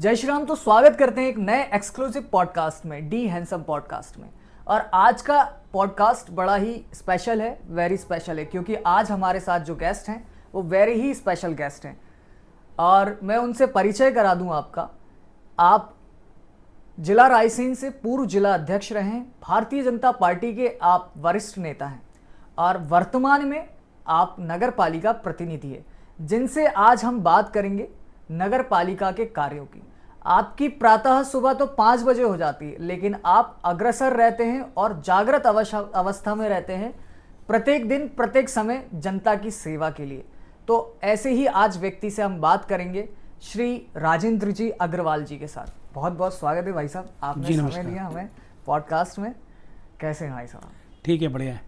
जय श्री राम। तो स्वागत करते हैं एक नए एक्सक्लूसिव पॉडकास्ट में, डी हैंडसम पॉडकास्ट में। और आज का पॉडकास्ट बड़ा ही स्पेशल है, वेरी स्पेशल है, क्योंकि आज हमारे साथ जो गेस्ट हैं वो वेरी ही स्पेशल गेस्ट हैं। और मैं उनसे परिचय करा दूं आपका। आप जिला रायसेन से पूर्व जिला अध्यक्ष रहे हैं, भारतीय जनता पार्टी के आप वरिष्ठ नेता हैं और वर्तमान में आप नगर पालिका प्रतिनिधि है, जिनसे आज हम बात करेंगे नगर पालिका के कार्यों की। आपकी प्रातः सुबह तो 5 बजे हो जाती है, लेकिन आप अग्रसर रहते हैं और जागृत अवस्था में रहते हैं प्रत्येक दिन प्रत्येक समय जनता की सेवा के लिए। तो ऐसे ही आज व्यक्ति से हम बात करेंगे, श्री राजेंद्र जी अग्रवाल जी के साथ। बहुत बहुत स्वागत है भाई साहब, आपने समय दिया हमें पॉडकास्ट में। कैसे हैं भाई साहब? ठीक है, बढ़िया है।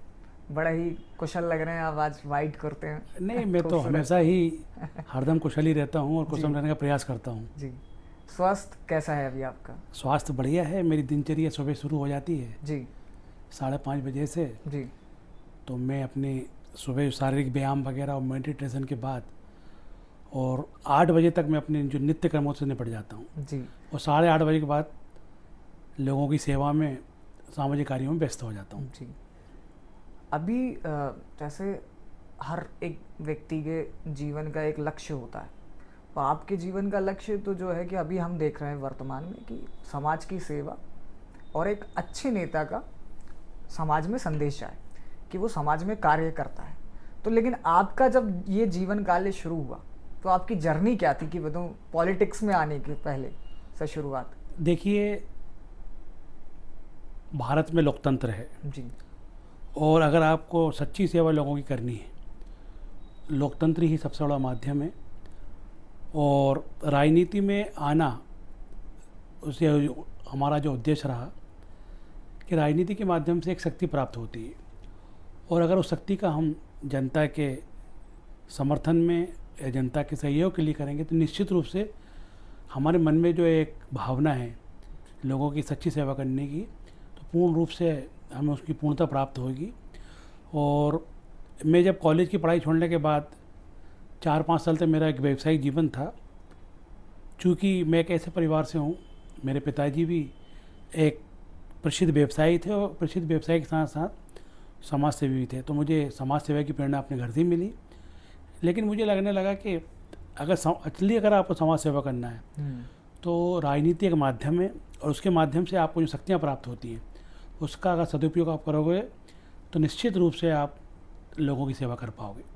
बड़ा ही कुशल लग रहे हैं आप, आज वाइट करते हैं। नहीं, मैं तो हमेशा ही हरदम कुशल ही रहता हूँ और कुशल रहने का प्रयास करता हूँ जी। स्वास्थ्य कैसा है अभी आपका? स्वास्थ्य बढ़िया है। मेरी दिनचर्या सुबह शुरू हो जाती है जी 5:30 बजे से। जी। तो मैं अपने सुबह शारीरिक व्यायाम वगैरह और मेडिटेशन के बाद और 8 बजे तक मैं अपने जो नित्य कर्मों से निपट जाता हूँ जी। और 8:30 बजे के बाद लोगों की सेवा में, सामाजिक कार्यों में व्यस्त हो जाता हूँ। जी। अभी जैसे हर एक व्यक्ति के जीवन का एक लक्ष्य होता है, तो आपके जीवन का लक्ष्य तो जो है कि अभी हम देख रहे हैं वर्तमान में कि समाज की सेवा और एक अच्छे नेता का समाज में संदेश जाए कि वो समाज में कार्य करता है। तो लेकिन आपका जब ये जीवन काल शुरू हुआ तो आपकी जर्नी क्या थी कि बताऊँ, पॉलिटिक्स में आने के पहले से शुरुआत? देखिए, भारत में लोकतंत्र है जी। और अगर आपको सच्ची सेवा लोगों की करनी है, लोकतंत्र ही सबसे बड़ा माध्यम है। और राजनीति में आना, उसे हमारा जो उद्देश्य रहा कि राजनीति के माध्यम से एक शक्ति प्राप्त होती है और अगर उस शक्ति का हम जनता के समर्थन में या जनता के सहयोग के लिए करेंगे तो निश्चित रूप से हमारे मन में जो एक भावना है लोगों की सच्ची सेवा करने की, तो पूर्ण रूप से हमें उसकी पूर्णता प्राप्त होगी। और मैं जब कॉलेज की पढ़ाई छोड़ने के बाद 4-5 साल तक मेरा एक व्यावसायिक जीवन था। चूँकि मैं एक ऐसे परिवार से हूँ, मेरे पिताजी भी एक प्रसिद्ध व्यवसायी थे और प्रसिद्ध व्यवसायी के साथ साथ समाज सेवी भी थे, तो मुझे समाज सेवा की प्रेरणा अपने घर से ही मिली। लेकिन मुझे लगने लगा कि अगर आपको समाज सेवा करना है तो राजनीति एक माध्यम है और उसके माध्यम से आपको जो शक्तियाँ प्राप्त होती हैं उसका अगर सदुपयोग आप करोगे तो निश्चित रूप से आप लोगों की सेवा कर पाओगे।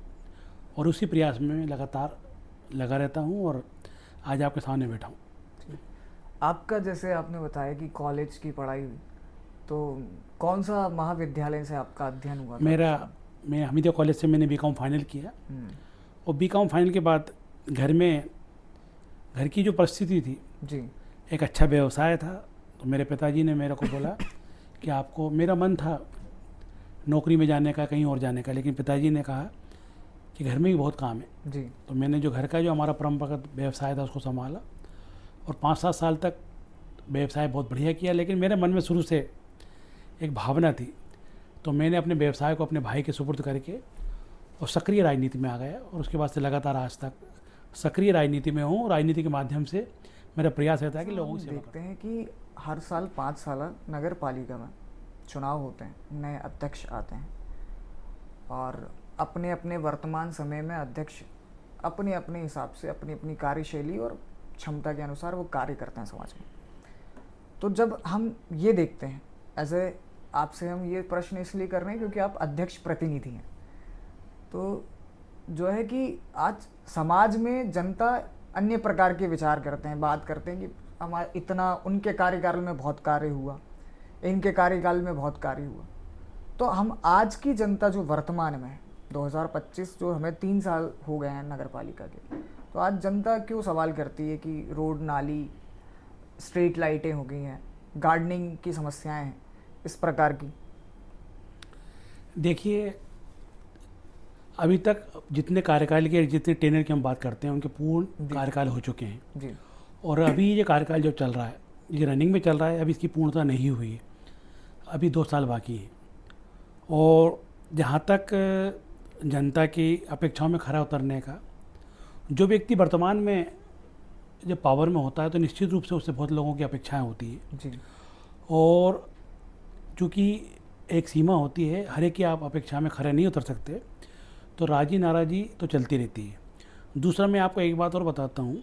और उसी प्रयास में लगातार लगा रहता हूँ और आज आपके सामने बैठा हूँ। आपका जैसे आपने बताया कि कॉलेज की पढ़ाई हुई, तो कौन सा महाविद्यालय से आपका अध्ययन हुआ था? मैं हमीदिया कॉलेज से मैंने बीकॉम फाइनल किया और बीकॉम फाइनल के बाद घर की जो परिस्थिति थी जी, एक अच्छा व्यवसाय था। तो मेरे पिताजी ने मेरे को बोला कि आपको, मेरा मन था नौकरी में जाने का, कहीं और जाने का, लेकिन पिताजी ने कहा कि घर में ही बहुत काम है जी। तो मैंने जो घर का जो हमारा परंपरागत व्यवसाय था उसको संभाला और 5-7 साल तक व्यवसाय बहुत बढ़िया किया। लेकिन मेरे मन में शुरू से एक भावना थी, तो मैंने अपने व्यवसाय को अपने भाई के सुपुर्द करके और सक्रिय राजनीति में आ गया और उसके बाद से लगातार आज तक सक्रिय राजनीति में हूँ। राजनीति के माध्यम से मेरा प्रयास रहता है कि लोगों से देखते हैं कि हर साल 5 साल नगर पालिका में चुनाव होते हैं, नए अध्यक्ष आते हैं और अपने अपने वर्तमान समय में अध्यक्ष अपने अपने हिसाब से अपनी अपनी कार्यशैली और क्षमता के अनुसार वो कार्य करते हैं समाज में। तो जब हम ये देखते हैं, ऐसे आपसे हम ये प्रश्न इसलिए कर रहे हैं क्योंकि आप अध्यक्ष प्रतिनिधि हैं, तो जो है कि आज समाज में जनता अन्य प्रकार के विचार करते हैं, बात करते हैं कि हमारा इतना, उनके कार्यकाल में बहुत कार्य हुआ, इनके कार्यकाल में बहुत कार्य हुआ। तो हम आज की जनता जो वर्तमान में है 2025, जो हमें 3 साल हो गए हैं नगर पालिका के, तो आज जनता क्यों सवाल करती है कि रोड, नाली, स्ट्रीट लाइटें हो गई हैं, गार्डनिंग की समस्याएं हैं, इस प्रकार की? देखिए, अभी तक जितने कार्यकाल के, जितने टेनर की हम बात करते हैं उनके पूर्ण कार्यकाल हो चुके हैं जी। और अभी ये कार्यकाल जो चल रहा है, ये रनिंग में चल रहा है, अभी इसकी पूर्णता नहीं हुई है, अभी 2 साल बाकी है। और जहाँ तक जनता की अपेक्षाओं में खरा उतरने का, जो व्यक्ति वर्तमान में जब पावर में होता है तो निश्चित रूप से उससे बहुत लोगों की अपेक्षाएं होती है जी और चूँकि एक सीमा होती है, हर एक की आप अपेक्षा में खरे नहीं उतर सकते, तो राजी नाराजी तो चलती रहती है। दूसरा मैं आपको एक बात और बताता हूँ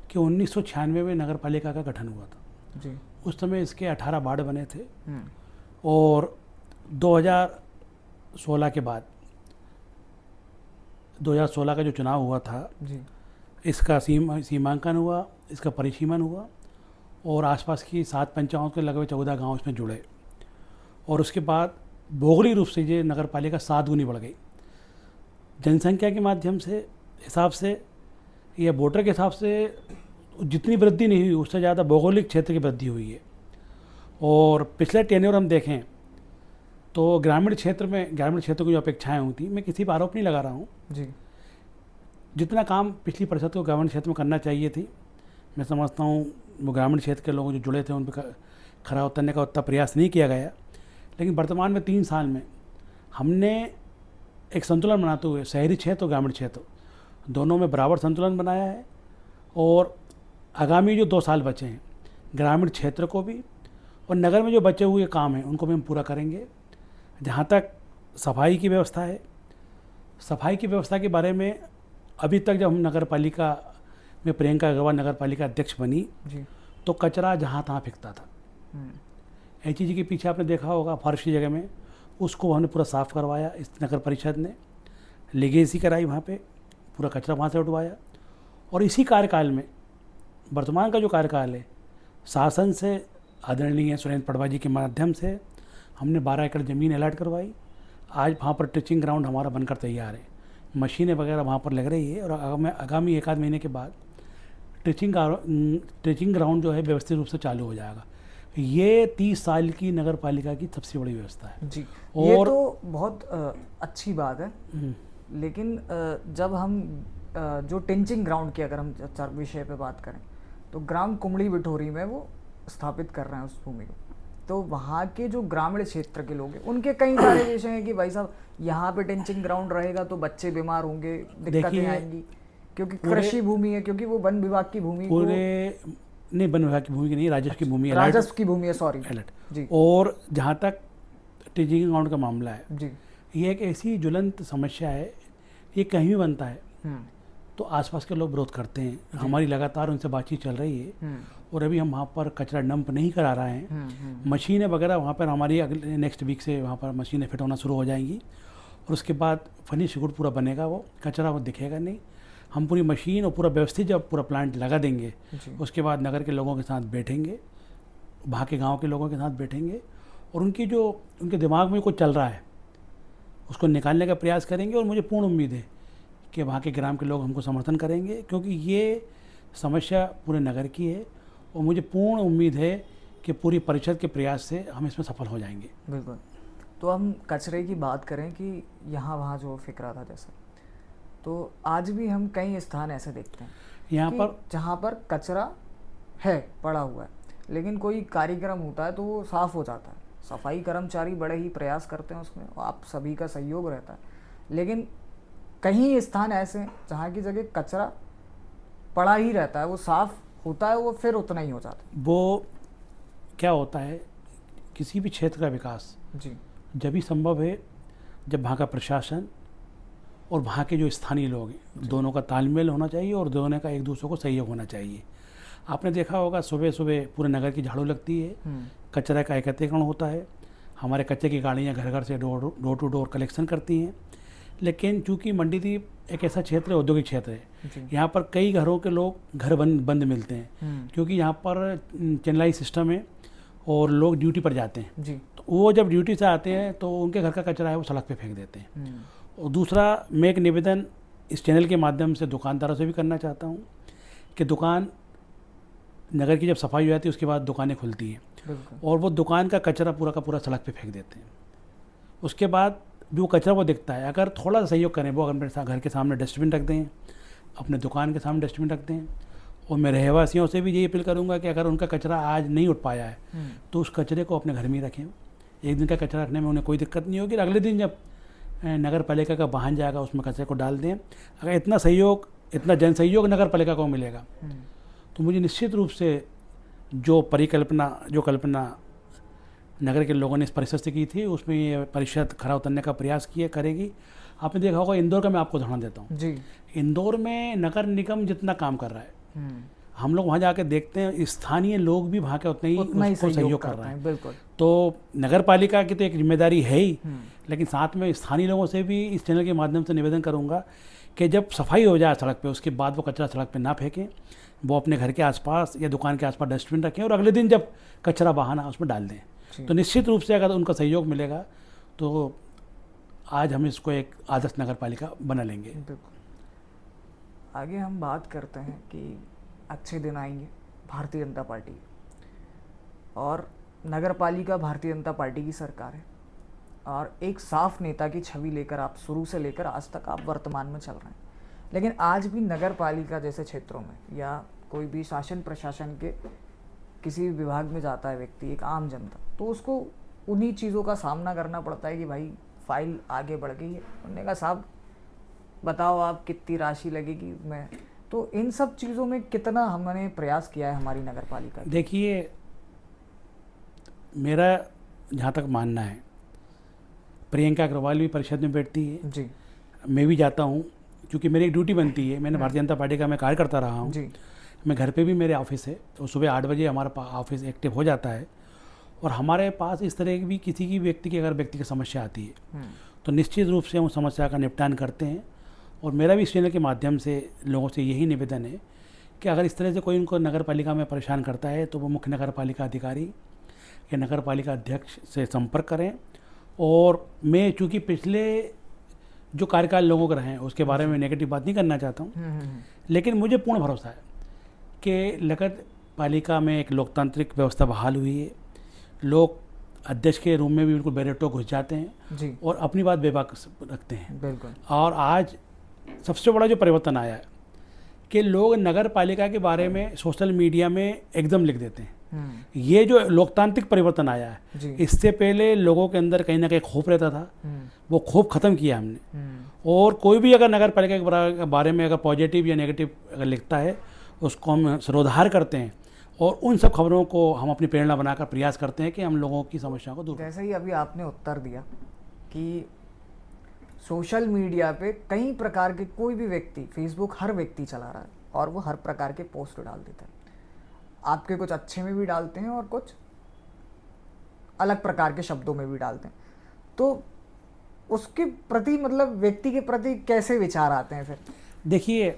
कि 1996 में नगर पालिका का गठन हुआ था। जी। उस समय इसके 18 वार्ड बने थे हम्म, और 2016 के बाद 2016 का जो चुनाव हुआ था जी इसका सीमांकन हुआ, इसका परिसीमन हुआ और आसपास की 7 पंचायतों के लगभग 14 गांव इसमें जुड़े और उसके बाद भौगोलिक रूप से ये नगर पालिका 7 गुनी बढ़ गई। जनसंख्या के माध्यम से हिसाब से या वोटर के हिसाब से जितनी वृद्धि नहीं हुई उससे ज़्यादा भौगोलिक क्षेत्र की वृद्धि हुई है। और पिछले टेन्योर हम देखें तो ग्रामीण क्षेत्र की जो अपेक्षाएँ होती, मैं किसी पर आरोप नहीं लगा रहा हूँ जी जितना काम पिछली परिषद को ग्रामीण क्षेत्र में करना चाहिए थी, मैं समझता हूँ वो ग्रामीण क्षेत्र के लोग जो जुड़े थे उन पर खरा उतरने का उतना प्रयास नहीं किया गया। लेकिन वर्तमान में 3 साल में हमने एक संतुलन बनाते हुए शहरी क्षेत्र और ग्रामीण क्षेत्र दोनों में बराबर संतुलन बनाया है और आगामी जो 2 साल बचे हैं ग्रामीण क्षेत्र को भी और नगर में जो बचे हुए काम हैं उनको भी हम पूरा करेंगे। जहाँ तक सफाई की व्यवस्था है, सफाई की व्यवस्था के बारे में अभी तक जब हम नगर पालिका में प्रियंका अग्रवाल नगर पालिका अध्यक्ष बनी जी तो कचरा जहाँ तहाँ फेंकता था। एचईजी जी के पीछे आपने देखा होगा फर्श की जगह में, उसको हमने पूरा साफ़ करवाया इस नगर परिषद ने, लेगेसी कराई वहाँ पे, पूरा कचरा वहाँ से उठवाया। और इसी कार्यकाल में वर्तमान का जो कार्यकाल है शासन से आदरणीय सुरेंद्र पटवा जी के माध्यम से हमने 12 एकड़ ज़मीन अलॉट करवाई। आज वहाँ पर टीचिंग ग्राउंड हमारा बनकर तैयार है, मशीनें वगैरह वहाँ पर लग रही है और आगामी 1 आध महीने के बाद टीचिंग ग्राउंड जो है व्यवस्थित रूप से चालू हो जाएगा। ये 30 साल की नगर पालिका की सबसे बड़ी व्यवस्था है जी। और ये तो बहुत अच्छी बात है, लेकिन जब हम जो टिंचिंग ग्राउंड की अगर हम विषय पे बात करें तो ग्राम कुमड़ी बिठोरी में वो स्थापित कर रहे हैं उस भूमि को, तो वहाँ के जो ग्रामीण क्षेत्र के लोग हैं उनके कई सारे विषय हैं कि भाई साहब यहाँ पे टिंचिंग ग्राउंड रहेगा तो बच्चे बीमार होंगे, दिक्कतें आएंगी, क्योंकि कृषि भूमि है, क्योंकि वो वन विभाग की भूमि नहीं वन विभाग की भूमि की नहीं, राजस्व की भूमि है, राजस्व की भूमि है, सॉरी जी। और जहाँ तक टीचिंग ग्राउंड का मामला है जी, ये एक ऐसी ज्वलंत समस्या है, ये कहीं भी बनता है तो आसपास के लोग विरोध करते हैं। हमारी लगातार उनसे बातचीत चल रही है और अभी हम वहाँ पर कचरा डंप नहीं करा रहे हैं। मशीनें वगैरह वहाँ पर हमारी अगले नेक्स्ट वीक से वहाँ पर मशीनें फिट होना शुरू हो जाएंगी और उसके बाद फिनिश गुड पूरा बनेगा, वो कचरा वो दिखेगा नहीं। हम पूरी मशीन और पूरा व्यवस्थित जब पूरा प्लांट लगा देंगे उसके बाद नगर के लोगों के साथ बैठेंगे, वहाँ के गाँव के लोगों के साथ बैठेंगे और उनके दिमाग में कुछ चल रहा है उसको निकालने का प्रयास करेंगे। और मुझे पूर्ण उम्मीद है कि वहाँ के ग्राम के लोग हमको समर्थन करेंगे, क्योंकि ये समस्या पूरे नगर की है और मुझे पूर्ण उम्मीद है कि पूरी परिषद के प्रयास से हम इसमें सफल हो जाएंगे। बिल्कुल। तो हम कचरे की बात करें कि यहाँ वहाँ जो फिक रहा था जैसा, तो आज भी हम कई स्थान ऐसे देखते हैं यहाँ पर जहाँ पर कचरा है पड़ा हुआ है, लेकिन कोई कार्यक्रम होता है तो वो साफ़ हो जाता है, सफाई कर्मचारी बड़े ही प्रयास करते हैं उसमें, आप सभी का सहयोग रहता है, लेकिन कहीं स्थान ऐसे हैं जहाँ की जगह कचरा पड़ा ही रहता है, वो साफ़ होता है वो फिर उतना ही हो जाता है। वो क्या होता है, किसी भी क्षेत्र का विकास जी जब भी संभव है जब वहाँ का प्रशासन और वहाँ के जो स्थानीय लोग हैं दोनों का तालमेल होना चाहिए और दोनों का एक दूसरे को सहयोग होना चाहिए। आपने देखा होगा सुबह सुबह पूरे नगर की झाड़ू लगती है, कचरा का एकत्रीकरण होता है, हमारे कचरे की गाड़ियाँ घर घर से डोर टू डोर कलेक्शन करती हैं। लेकिन चूँकि मंडीदीप एक ऐसा क्षेत्र है, औद्योगिक क्षेत्र है, यहाँ पर कई घरों के लोग घर बंद मिलते हैं, क्योंकि यहाँ पर चैनलाई सिस्टम है और लोग ड्यूटी पर जाते हैं जी। तो वो जब ड्यूटी से आते हैं तो उनके घर का कचरा है वो सड़क पे फेंक देते हैं। और दूसरा मैं एक निवेदन इस चैनल के माध्यम से दुकानदारों से भी करना चाहता हूँ कि दुकान नगर की जब सफाई हो जाती है उसके बाद दुकानें खुलती हैं और वो दुकान का कचरा पूरा का पूरा सड़क पे फेंक देते हैं। उसके बाद भी वो कचरा वो दिखता है, अगर थोड़ा सा सहयोग करें, वो अपने घर के सामने डस्टबिन रख दें, अपने दुकान के सामने डस्टबिन रख दें। और मैं रहवासियों से भी यही अपील करूँगा कि अगर उनका कचरा आज नहीं उठ पाया है तो उस कचरे को अपने घर में ही रखें। एक दिन का कचरा रखने में उन्हें कोई दिक्कत नहीं होगी, अगले दिन जब नगर पालिका का वाहन जाएगा उसमें कचरे को डाल दें। अगर इतना सहयोग, इतना जन सहयोग नगर पालिका को मिलेगा तो मुझे निश्चित रूप से जो कल्पना नगर के लोगों ने इस परिषद से की थी, उसमें ये परिषद खरा उतरने का प्रयास करेगी। आपने देखा होगा इंदौर का मैं आपको उदाहरण देता हूँ जी। इंदौर में नगर निगम जितना काम कर रहा है, हम लोग वहाँ जाके देखते हैं स्थानीय लोग भी वहाँ के उतना ही सहयोग कर रहे हैं। बिल्कुल। तो नगर पालिका की तो एक जिम्मेदारी है ही, लेकिन साथ में स्थानीय लोगों से भी इस चैनल के माध्यम से निवेदन करूँगा कि जब सफाई हो जाए सड़क पे, उसके बाद वो कचरा सड़क पे ना फेंकें, वो अपने घर के आसपास या दुकान के आसपास डस्टबिन रखें और अगले दिन जब कचरा बहाना उसमें डाल दें। तो निश्चित रूप से अगर उनका सहयोग मिलेगा तो आज हम इसको एक आदर्श नगर पालिका बना लेंगे। बिल्कुल। आगे हम बात करते हैं कि अच्छे दिन आएंगे भारतीय जनता पार्टी, और नगर पालिका भारतीय जनता पार्टी की सरकार है, और एक साफ नेता की छवि लेकर आप शुरू से लेकर आज तक आप वर्तमान में चल रहे हैं। लेकिन आज भी नगर पालिका जैसे क्षेत्रों में या कोई भी शासन प्रशासन के किसी भी विभाग में जाता है व्यक्ति, एक आम जनता, तो उसको उन्हीं चीज़ों का सामना करना पड़ता है कि भाई फाइल आगे बढ़ गई है, उन्होंने कहा साहब बताओ आप कितनी राशि लगेगी। मैं तो इन सब चीज़ों में कितना हमने प्रयास किया है हमारी नगर पालिका। देखिए, मेरा जहाँ तक मानना है, प्रियंका अग्रवाल भी परिषद में बैठती है जी, मैं भी जाता हूँ क्योंकि मेरी एक ड्यूटी बनती है। मैंने भारतीय जनता पार्टी का मैं कार्य करता रहा हूँ जी। मैं घर पे भी मेरे ऑफिस है, तो सुबह 8 बजे हमारा ऑफिस एक्टिव हो जाता है, और हमारे पास इस तरह की भी किसी की व्यक्ति की समस्या आती है तो निश्चित रूप से हम उस समस्या का निपटान करते हैं। और मेरा भी इस चैनल के माध्यम से लोगों से यही निवेदन है कि अगर इस तरह से कोई उनको नगर पालिका में परेशान करता है तो वो मुख्य नगर पालिका अधिकारी या नगर पालिका अध्यक्ष से संपर्क करें। और मैं चूँकि पिछले जो कार्यकाल लोगों के रहे हैं उसके बारे में नेगेटिव बात नहीं करना चाहता हूँ, लेकिन मुझे पूर्ण भरोसा है कि नगर पालिका में एक लोकतांत्रिक व्यवस्था बहाल हुई है। लोग अध्यक्ष के रूम में भी बिल्कुल बैरिटो घुस जाते हैं जी। और अपनी बात बेबाक रखते हैं। बिल्कुल। और आज सबसे बड़ा जो परिवर्तन आया है कि लोग नगर पालिका के बारे में सोशल मीडिया में एकदम लिख देते हैं। ये जो लोकतांत्रिक परिवर्तन आया है, इससे पहले लोगों के अंदर कहीं ना कहीं खौफ रहता था, वो खौफ खत्म किया हमने। और कोई भी अगर नगर पालिका के बारे में अगर पॉजिटिव या नेगेटिव अगर लिखता है उसको हम सरोधार करते हैं और उन सब खबरों को हम अपनी प्रेरणा बनाकर प्रयास करते हैं कि हम लोगों की समस्याओं को दूर करें। जैसे ही अभी आपने उत्तर दिया कि सोशल मीडिया पे कई प्रकार के कोई भी व्यक्ति, फेसबुक हर व्यक्ति चला रहा है और वो हर प्रकार के पोस्ट डाल देता है। आपके कुछ अच्छे में भी डालते हैं और कुछ अलग प्रकार के शब्दों में भी डालते हैं, तो उसके प्रति मतलब व्यक्ति के प्रति कैसे विचार आते हैं फिर? देखिए,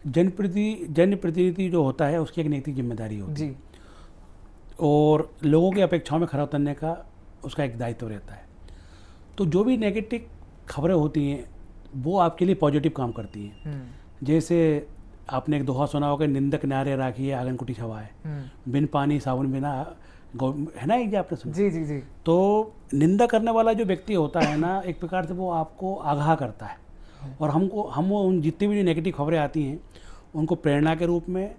जनप्रतिनिधि जो होता है उसकी एक नैतिक जिम्मेदारी होती है जी, और लोगों की अपेक्षाओं में खरा उतरने का उसका एक दायित्व रहता है। तो जो भी नेगेटिव खबरें होती हैं वो आपके लिए पॉजिटिव काम करती हैं। जैसे आपने एक दोहा सुना होगा, निंदक नारे राखी है आंगन कुटी छवाए, बिन पानी साबुन बिना, है ना, एक जो आपने सुना? जी जी जी। तो निंदा करने वाला जो व्यक्ति होता है ना, एक प्रकार से वो आपको आगाह करता है, और हम उन जितनी भी नेगेटिव खबरें आती हैं उनको प्रेरणा के रूप में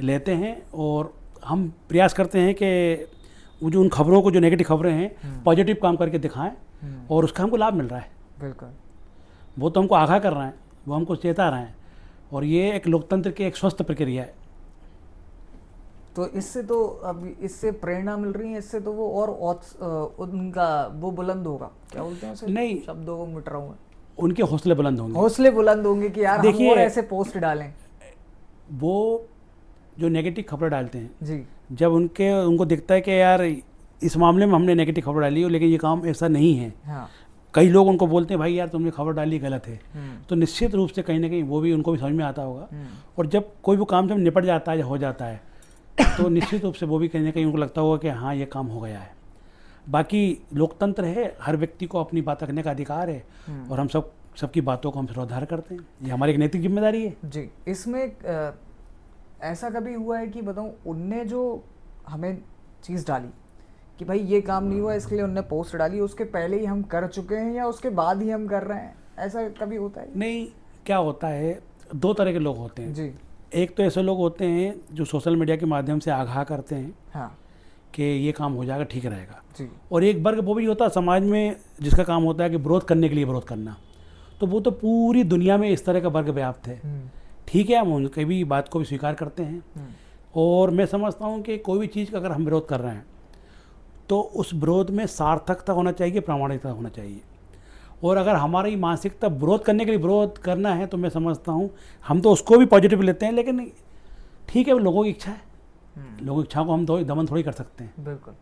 लेते हैं, और हम प्रयास करते हैं कि वो जो उन खबरों को, जो नेगेटिव खबरें हैं, पॉजिटिव काम करके दिखाएं, और उसका हमको लाभ मिल रहा है। बिल्कुल। वो तो हमको आगाह कर रहे हैं, वो हमको चेता रहे हैं, और ये एक लोकतंत्र की एक स्वस्थ प्रक्रिया है। तो इससे तो अब इससे प्रेरणा मिल रही है, इससे तो वो और उनका वो बुलंद होगा, क्या बोलते हैं उसे? नहीं, शब्दों को मिट रहा हूँ, उनके हौसले बुलंद होंगे। हौसले बुलंद होंगे कि यार हम और ऐसे पोस्ट डालें। वो जो नेगेटिव खबर डालते हैं जी, जब उनको दिखता है कि यार इस मामले में हमने नेगेटिव खबर डाली हो लेकिन ये काम ऐसा नहीं है, हाँ, कई लोग उनको बोलते हैं भाई यार तुमने खबर डाली गलत है, तो निश्चित रूप से कहीं ना कहीं वो भी उनको भी समझ में आता होगा। और जब कोई भी काम जब निपट जाता है, हो जाता है, तो निश्चित रूप से वो भी कहीं ना कहीं उनको लगता होगा कि हाँ ये काम हो गया है। बाकी लोकतंत्र है, हर व्यक्ति को अपनी बात रखने का अधिकार है, और हम सबकी बातों को हम सरोधार करते हैं, ये हमारी एक नैतिक जिम्मेदारी है जी। इसमें ऐसा कभी हुआ है कि बताऊँ, उनने जो हमें चीज़ डाली कि भाई ये काम नहीं हुआ इसके लिए उनने पोस्ट डाली, उसके पहले ही हम कर चुके हैं या उसके बाद ही हम कर रहे हैं, ऐसा कभी होता है? नहीं, क्या होता है, दो तरह के लोग होते हैं जी। एक तो ऐसे लोग होते हैं जो सोशल मीडिया के माध्यम से आगाह करते हैं, हाँ, कि ये काम हो जाएगा, ठीक रहेगा जी। और एक वर्ग वो भी होता है समाज में जिसका काम होता है कि विरोध करने के लिए विरोध करना। तो वो तो पूरी दुनिया में इस तरह का वर्ग व्याप्त है ठीक है, हम उनकी भी बात को भी स्वीकार करते हैं। और मैं समझता हूँ कि कोई भी चीज़ का अगर हम विरोध कर रहे हैं तो उस विरोध में सार्थकता होना चाहिए, प्रामाणिकता होना चाहिए। और अगर हमारी मानसिकता विरोध करने के लिए विरोध करना है तो मैं समझता हूँ हम तो उसको भी पॉजिटिव लेते हैं, लेकिन ठीक है, वो लोगों की इच्छा है, लोगों की इच्छा को हम दमन थोड़ी कर सकते हैं। बिल्कुल।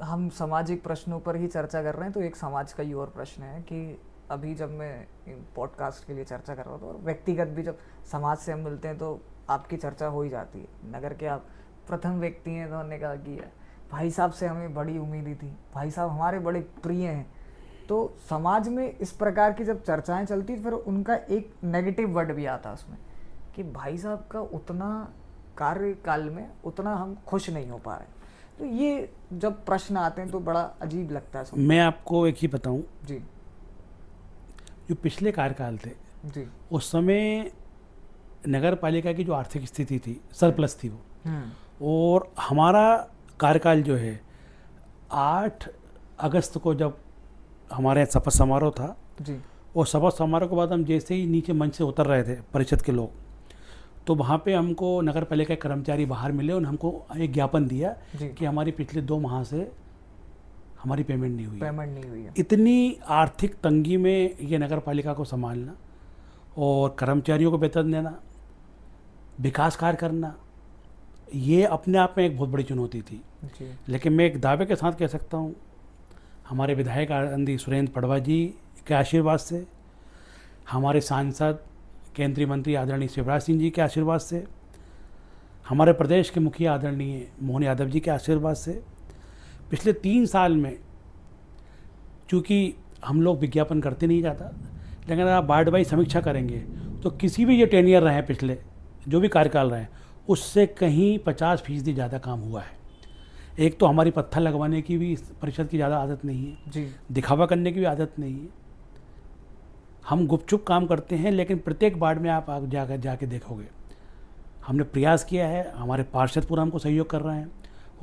हम सामाजिक प्रश्नों पर ही चर्चा कर रहे हैं, तो एक समाज का ही और प्रश्न है कि अभी जब मैं पॉडकास्ट के लिए चर्चा कर रहा था और व्यक्तिगत भी जब समाज से हम मिलते हैं तो आपकी चर्चा हो ही जाती है। नगर के आप प्रथम व्यक्ति हैं, तो उन्होंने कहा कि भाई साहब से हमें बड़ी उम्मीद थी, भाई साहब हमारे बड़े प्रिय हैं। तो समाज में इस प्रकार की जब चर्चाएं चलती फिर उनका एक नेगेटिव वर्ड भी आता है उसमें कि भाई साहब का उतना कार्यकाल में उतना हम खुश नहीं हो पा रहे। तो ये जब प्रश्न आते हैं तो बड़ा अजीब लगता है। मैं आपको एक ही बताऊं जी, जो पिछले कार्यकाल थे जी, उस समय नगर पालिका की जो आर्थिक स्थिति थी सरप्लस थी वो। और हमारा कार्यकाल जो है 8 अगस्त को जब हमारे यहाँ शपथ समारोह था जी, और शपथ समारोह के बाद हम जैसे ही नीचे मंच से उतर रहे थे परिषद के लोग, तो वहाँ पे हमको नगर पालिका के कर्मचारी बाहर मिले और हमको एक ज्ञापन दिया कि हमारी पिछले 2 माह से हमारी पेमेंट नहीं हुई है। इतनी आर्थिक तंगी में ये नगर पालिका को संभालना और कर्मचारियों को वेतन देना, विकास कार्य करना, ये अपने आप में एक बहुत बड़ी चुनौती थी। लेकिन मैं एक दावे के साथ कह सकता हूँ, हमारे विधायक आदरणीय सुरेंद्र पडवा जी के आशीर्वाद से, हमारे सांसद केंद्रीय मंत्री आदरणीय शिवराज सिंह जी के आशीर्वाद से, हमारे प्रदेश के मुखिया आदरणीय मोहन यादव जी के आशीर्वाद से पिछले 3 साल में, चूँकि हम लोग विज्ञापन करते नहीं जाता, लेकिन अगर आप वार्ड वाइज समीक्षा करेंगे तो किसी भी जो टेनियर रहे हैं पिछले जो भी कार्यकाल रहे हैं उससे कहीं 50% ज़्यादा काम हुआ है। एक तो हमारी पत्थर लगवाने की भी परिषद की ज़्यादा आदत नहीं है जी, दिखावा करने की भी आदत नहीं है। हम गुपचुप काम करते हैं, लेकिन प्रत्येक वार्ड में आप जाके देखोगे हमने प्रयास किया है। हमारे पार्षद पूरा हमको सहयोग कर रहे हैं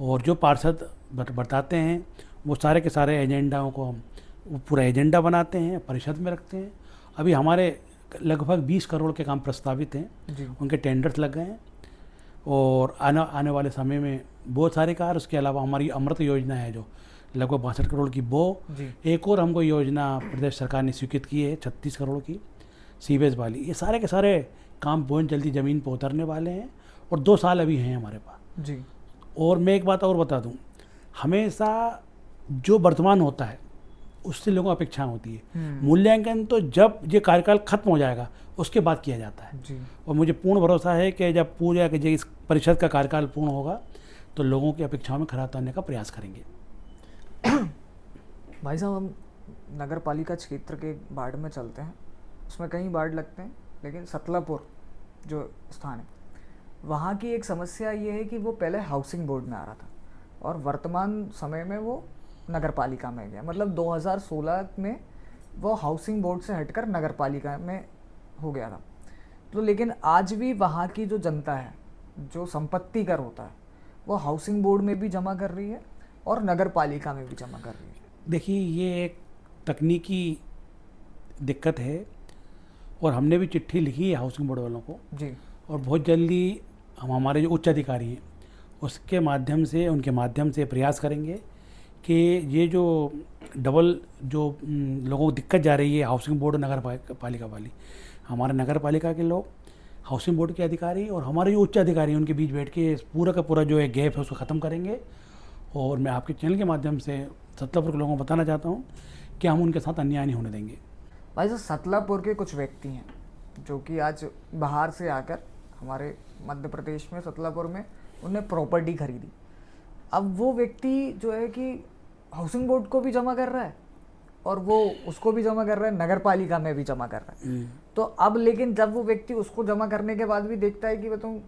और जो पार्षद बताते हैं वो सारे के सारे एजेंडाओं को हम पूरा एजेंडा बनाते हैं, परिषद में रखते हैं। अभी हमारे लगभग 20 करोड़ के काम प्रस्तावित हैं, उनके टेंडर्स लग गए हैं और आने वाले समय में बहुत सारे कार्य। उसके अलावा हमारी अमृत योजना है जो लगभग 62 करोड़ की, वो एक और हमको योजना प्रदेश सरकार ने स्वीकृत की है 36 करोड़ की सीवेज वाली। ये सारे के सारे काम बहुत जल्दी ज़मीन पर उतरने वाले हैं और 2 साल अभी हैं हमारे पास जी। और मैं एक बात और बता दूं, हमेशा जो वर्तमान होता है उससे लोगों को अपेक्षा होती है। मूल्यांकन तो जब ये कार्यकाल खत्म हो जाएगा उसके बाद किया जाता है जी। और मुझे पूर्ण भरोसा है कि जब पूरा इस परिषद का कार्यकाल पूर्ण होगा तो लोगों की अपेक्षाओं में खरा उतरने का प्रयास करेंगे। भाई साहब, हम नगर पालिका क्षेत्र के वार्ड में चलते हैं, उसमें कई वार्ड लगते हैं, लेकिन सतलापुर जो स्थान है वहाँ की एक समस्या ये है कि वो पहले हाउसिंग बोर्ड में आ रहा था और वर्तमान समय में वो नगर पालिका में गया। मतलब 2016 में वो हाउसिंग बोर्ड से हटकर नगर पालिका में हो गया था। तो लेकिन आज भी वहाँ की जो जनता है, जो संपत्ति कर होता है, वो हाउसिंग बोर्ड में भी जमा कर रही है और नगर पालिका में भी जमा कर रही है। देखिए, ये एक तकनीकी दिक्कत है और हमने भी चिट्ठी लिखी है हाउसिंग बोर्ड वालों को जी, और बहुत जल्दी हम हमारे जो उच्च अधिकारी हैं उसके माध्यम से, उनके माध्यम से प्रयास करेंगे कि ये जो डबल जो लोगों को दिक्कत जा रही है हाउसिंग बोर्ड और नगर पालिका वाली, हमारे नगर पालिका के लोग, हाउसिंग बोर्ड के अधिकारी और हमारे जो उच्च अधिकारी हैं उनके बीच बैठ के पूरा का पूरा जो एक गैप है उसको ख़त्म करेंगे। और मैं आपके चैनल के माध्यम से सतलापुर के लोगों को बताना चाहता हूँ कि हम उनके साथ अन्याय नहीं होने देंगे। भाई साहब, सतलापुर के कुछ व्यक्ति हैं जो कि आज बाहर से आकर हमारे मध्य प्रदेश में सतलापुर में उन्होंने प्रॉपर्टी खरीदी। अब वो व्यक्ति जो है कि हाउसिंग बोर्ड को भी जमा कर रहा है और वो उसको भी जमा कर रहा है, नगर पालिका में भी जमा कर रहा है। तो अब लेकिन जब वो व्यक्ति उसको जमा करने के बाद भी देखता है कि वो तुम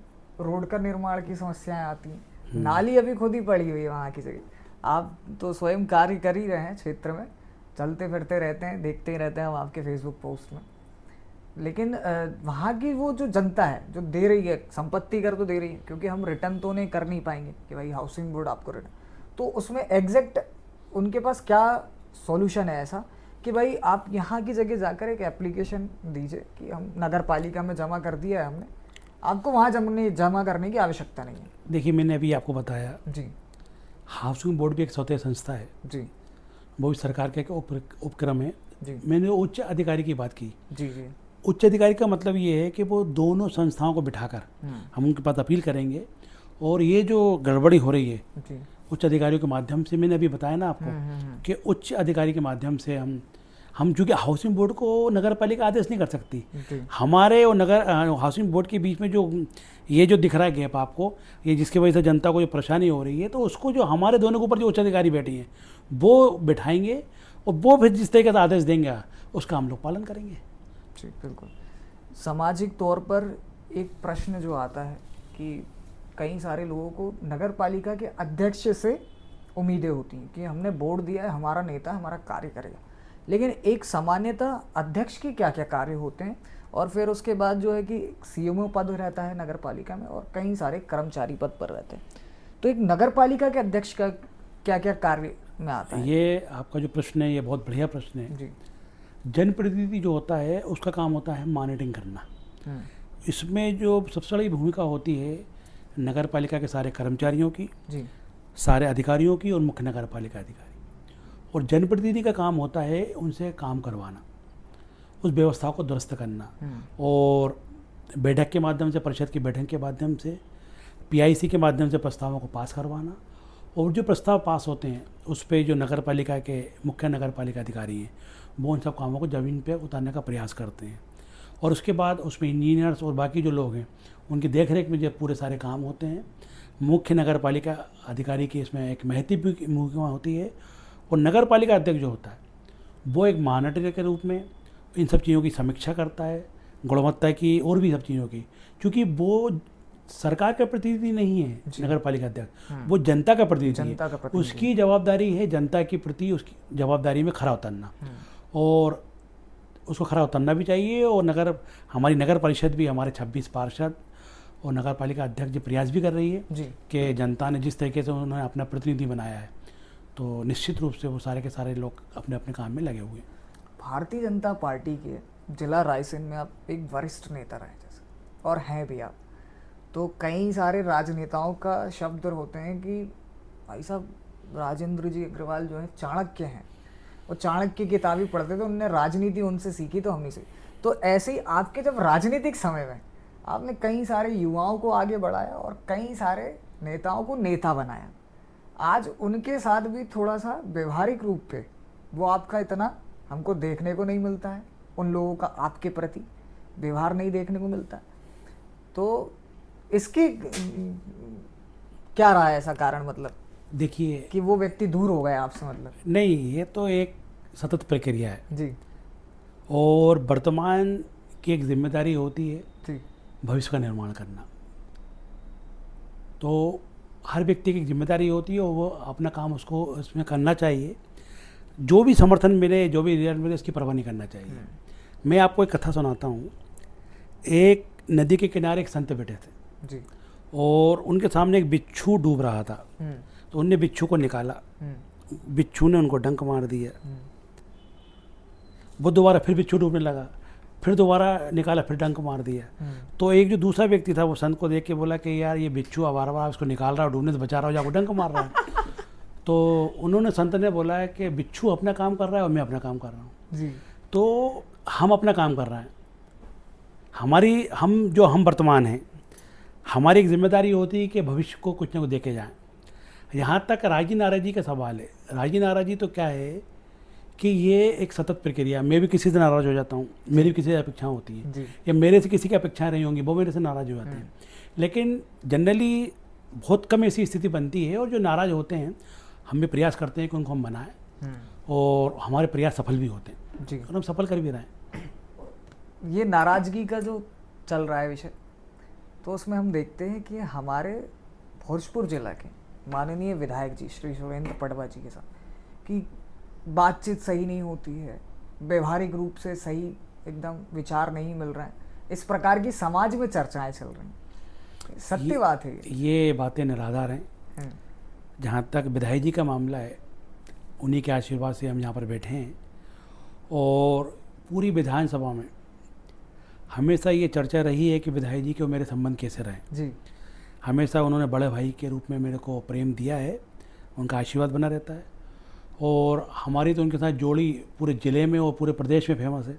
रोड का निर्माण की समस्याएं आती हैं, नाली अभी खुद ही पड़ी हुई है वहाँ की जगह। आप तो स्वयं कार्य कर ही रहे हैं क्षेत्र में, चलते फिरते रहते हैं, देखते ही रहते हैं हम आपके फेसबुक पोस्ट में। लेकिन वहाँ की वो जो जनता है जो दे रही है, संपत्ति कर तो दे रही है, क्योंकि हम रिटर्न तो नहीं कर नहीं पाएंगे कि भाई हाउसिंग बोर्ड आपको रिटर्न, तो उसमें एग्जैक्ट उनके पास क्या सॉल्यूशन है ऐसा कि भाई आप यहाँ की जगह जाकर एक एप्लीकेशन दीजिए कि हम नगर पालिका में जमा कर दिया है हमने, आपको वहाँ जमा करने की आवश्यकता नहीं है। देखिए, मैंने अभी आपको बताया जी हाउसिंग बोर्ड भी एक स्वतः संस्था है, जी वो भी सरकार का एक उपक्रम है। जी मैंने उच्च अधिकारी की बात की। जी जी उच्च अधिकारी का मतलब ये है कि वो दोनों संस्थाओं को बिठाकर हम उनके पास अपील करेंगे, और ये जो गड़बड़ी हो रही है जी उच्च अधिकारियों के माध्यम से, मैंने अभी बताया ना आपको कि उच्च अधिकारी के माध्यम से हम चूँकि हाउसिंग बोर्ड को नगर पालिका आदेश नहीं कर सकती, जी हमारे और नगर हाउसिंग बोर्ड के बीच में जो ये जो दिख रहा है गैप आपको, ये जिसकी वजह से जनता को जो परेशानी हो रही है, तो उसको जो हमारे दोनों के ऊपर जो उच्च अधिकारी बैठे हैं वो बिठाएंगे, और वो फिर जिस तरीके से आदेश देंगे उसका हम लोग पालन करेंगे। जी बिल्कुल। सामाजिक तौर पर एक प्रश्न जो आता है कि कई सारे लोगों को नगर पालिका के अध्यक्ष से उम्मीदें होती हैं कि हमने बोर्ड दिया है, हमारा नेता हमारा कार्य करेगा, लेकिन एक सामान्यतः अध्यक्ष के क्या क्या कार्य होते हैं, और फिर उसके बाद जो है कि सीएमओ पद रहता है नगर पालिका में, और कई सारे कर्मचारी पद पर रहते हैं। तो एक नगर पालिका के अध्यक्ष का क्या क्या कार्य में आता है? ये आपका जो प्रश्न है ये बहुत बढ़िया प्रश्न है। जी जनप्रतिनिधि जो होता है उसका काम होता है मॉनिटरिंग करना। इसमें जो सबसे बड़ी भूमिका होती है नगर पालिका के सारे कर्मचारियों की, जी सारे अधिकारियों की और मुख्य नगर पालिका अधिकारी, और जनप्रतिनिधि का काम होता है उनसे काम करवाना, उस व्यवस्था को दुरुस्त करना, और बैठक के माध्यम से, परिषद की बैठक के माध्यम से, पीआईसी के माध्यम से प्रस्तावों को पास करवाना, और जो प्रस्ताव पास होते हैं उस पर जो नगर पालिका के मुख्य नगर पालिका अधिकारी हैं वो उन सब कामों को ज़मीन पे उतारने का प्रयास करते हैं, और उसके बाद उसमें इंजीनियर्स और बाकी जो लोग हैं उनकी देखरेख में जो पूरे सारे काम होते हैं। मुख्य नगर पालिका अधिकारी की इसमें एक महत्वपूर्ण भूमिका होती है, और नगर पालिका अध्यक्ष जो होता है वो एक मॉनिटर के रूप में इन सब चीज़ों की समीक्षा करता है, गुणवत्ता की और भी सब चीज़ों की, क्योंकि वो सरकार का प्रतिनिधि नहीं है नगर पालिका अध्यक्ष, वो जनता का प्रतिनिधि है। उसकी जवाबदारी है जनता के प्रति उसकी जवाबदारी में खरा उतरना, और उसको खरा उतरना भी चाहिए। और हमारी नगर परिषद भी, हमारे 26 पार्षद और नगर पालिका अध्यक्ष जी प्रयास भी कर रही है कि जनता ने जिस तरीके से उन्होंने अपना प्रतिनिधि बनाया है, तो निश्चित रूप से वो सारे के सारे लोग अपने अपने काम में लगे हुए हैं। भारतीय जनता पार्टी के जिला रायसेन में आप एक वरिष्ठ नेता रहे जैसे, और हैं भी आप, तो कई सारे राजनेताओं का शब्द होते हैं कि भाई साहब राजेंद्र जी अग्रवाल जो है चाणक्य हैं, वो चाणक्य की किताबें पढ़ते थे, उनने राजनीति उनसे सीखी तो हमने सीखी। तो ऐसे ही आपके जब राजनीतिक समय में आपने कई सारे युवाओं को आगे बढ़ाया और कई सारे नेताओं को नेता बनाया, आज उनके साथ भी थोड़ा सा व्यवहारिक रूप पे वो आपका इतना हमको देखने को नहीं मिलता है, उन लोगों का आपके प्रति व्यवहार नहीं देखने को मिलता है। तो इसकी क्या रहा है ऐसा कारण, मतलब देखिए कि वो व्यक्ति दूर हो गए आपसे? मतलब नहीं, ये तो एक सतत प्रक्रिया है जी, और वर्तमान की एक जिम्मेदारी होती है जी भविष्य का निर्माण करना। तो हर व्यक्ति की जिम्मेदारी होती है और वो अपना काम उसको उसमें करना चाहिए। जो भी समर्थन मिले, जो भी रिजल्ट मिले, उसकी परवाह नहीं करना चाहिए। मैं आपको एक कथा सुनाता हूँ। एक नदी के किनारे एक संत बैठे थे जी, और उनके सामने एक बिच्छू डूब रहा था। तो उनने बिच्छू को निकाला, बिच्छू ने उनको डंक मार दिया। वो दोबारा फिर बिच्छू डूबने लगा, फिर दोबारा निकाला, फिर डंक मार दिया। तो एक जो दूसरा व्यक्ति था वो संत को देख के बोला कि यार ये बिच्छू बार बार उसको निकाल रहा है, डूबने से बचा रहा हो, जाको डंक मार रहा है। तो उन्होंने संत ने बोला है कि बिच्छू अपना काम कर रहा है और मैं अपना काम कर रहा हूँ जी। तो हम अपना काम कर रहे हैं। हम वर्तमान हैं, हमारी एक जिम्मेदारी होती है कि भविष्य को कुछ ना कुछ देके जाएं। यहाँ तक राजी नाराजी का सवाल है। राजी नाराजी तो क्या है कि ये एक सतत प्रक्रिया। मैं भी किसी से नाराज़ हो जाता हूँ, मेरी भी किसी से अपेक्षाएं होती हैं, या मेरे से किसी की अपेक्षाएं रही होंगी, वो मेरे से नाराज़ हो जाते हैं। लेकिन जनरली बहुत कम ऐसी स्थिति बनती है, और जो नाराज़ होते हैं हम भी प्रयास करते हैं कि उनको हम बनाएं, और हमारे प्रयास सफल भी होते हैं जी, और हम सफल कर भी रहे हैं। ये नाराज़गी का जो चल रहा है विषय, तो उसमें हम देखते हैं कि हमारे भोजपुर जिला के माननीय विधायक जी श्री सुरेंद्र पटवा जी के साथ कि बातचीत सही नहीं होती है, व्यवहारिक रूप से सही एकदम विचार नहीं मिल रहा है, इस प्रकार की समाज में चर्चाएं चल रही हैं। सत्य बात है ये बातें निराधार हैं। जहाँ तक विधायक जी का मामला है, उन्हीं के आशीर्वाद से हम यहाँ पर बैठे हैं, और पूरी विधानसभा में हमेशा ये चर्चा रही है कि विधायक जी के और मेरे संबंध कैसे रहे। जी। हमेशा उन्होंने बड़े भाई के रूप में मेरे को प्रेम दिया है, उनका आशीर्वाद बना रहता है। और हमारी तो उनके साथ जोड़ी पूरे ज़िले में और पूरे प्रदेश में फेमस है।